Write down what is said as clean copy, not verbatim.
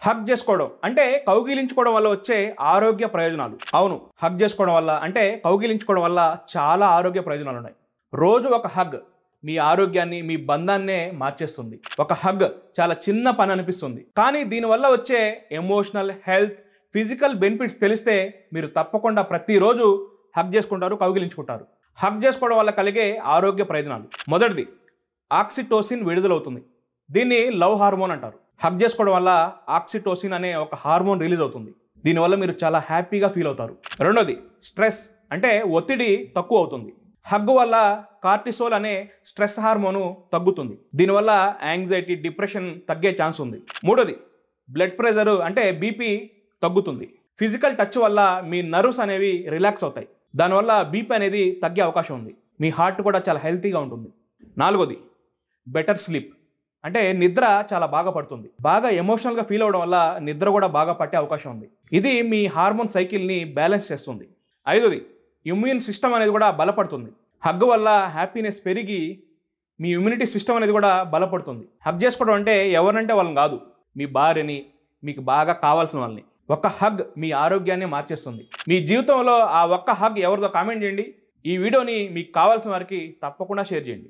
Hug చేసుకోవడం అంటే కౌగిలించుకోవడం వల్ల వచ్చే ఆరోగ్య ప్రయోజనాలు. అవును, హగ్ చేసుకోవడం వల్ల అంటే కౌగిలించుకోవడం వల్ల చాలా ఆరోగ్య ప్రయోజనాలు ఉన్నాయి. రోజు ఒక హగ్ మీ ఆరోగ్యాన్ని, మీ బంధాన్నే మార్చేస్తుంది. ఒక హగ్ చాలా చిన్న పని అనిపిస్తుంది, కానీ దీనివల్ల వచ్చే ఎమోషనల్, హెల్త్, ఫిజికల్ బెనిఫిట్స్ తెలిస్తే మీరు తప్పకుండా ప్రతిరోజు హగ్ చేసుకుంటారు, కౌగిలించుకుంటారు. హగ్ చేసుకోవడం వల్ల కలిగే ఆరోగ్య ప్రయోజనాలు: మొదటిది, ఆక్సిటోసిన్ విడుదలవుతుంది. దీన్ని లవ్ హార్మోన్ అంటారు. హగ్ చేసుకోవడం వల్ల ఆక్సిటోసిన్ అనే ఒక హార్మోన్ రిలీజ్ అవుతుంది. దీనివల్ల మీరు చాలా హ్యాపీగా ఫీల్ అవుతారు. రెండోది, స్ట్రెస్ అంటే ఒత్తిడి తక్కువ అవుతుంది. హగ్ వల్ల కార్టిసోల్ అనే స్ట్రెస్ హార్మోను తగ్గుతుంది. దీనివల్ల యాంగ్జైటీ, డిప్రెషన్ తగ్గే ఛాన్స్ ఉంది. మూడోది, బ్లడ్ ప్రెషర్ అంటే బీపీ తగ్గుతుంది. ఫిజికల్ టచ్ వల్ల మీ నర్వ్స్ అనేవి రిలాక్స్ అవుతాయి. దానివల్ల బీపీ అనేది తగ్గే అవకాశం ఉంది. మీ హార్ట్ కూడా చాలా హెల్తీగా ఉంటుంది. నాలుగోది, బెటర్ స్లీప్ అంటే నిద్ర చాలా బాగా పడుతుంది. బాగా ఎమోషనల్గా ఫీల్ అవడం వల్ల నిద్ర కూడా బాగా పట్టే అవకాశం ఉంది. ఇది మీ హార్మోన్ సైకిల్ని బ్యాలెన్స్ చేస్తుంది. ఐదోది, ఇమ్యూన్ సిస్టమ్ అనేది కూడా బలపడుతుంది. హగ్ వల్ల హ్యాపీనెస్ పెరిగి మీ ఇమ్యూనిటీ సిస్టమ్ అనేది కూడా బలపడుతుంది. హగ్ చేసుకోవడం అంటే ఎవరంటే వాళ్ళని కాదు, మీ భార్యని, మీకు బాగా కావాల్సిన వాళ్ళని. ఒక హగ్ మీ ఆరోగ్యాన్ని మార్చేస్తుంది. మీ జీవితంలో ఆ ఒక్క హగ్ ఎవరిదో కామెంట్ చేయండి. ఈ వీడియోని మీకు కావాల్సిన వారికి తప్పకుండా షేర్ చేయండి.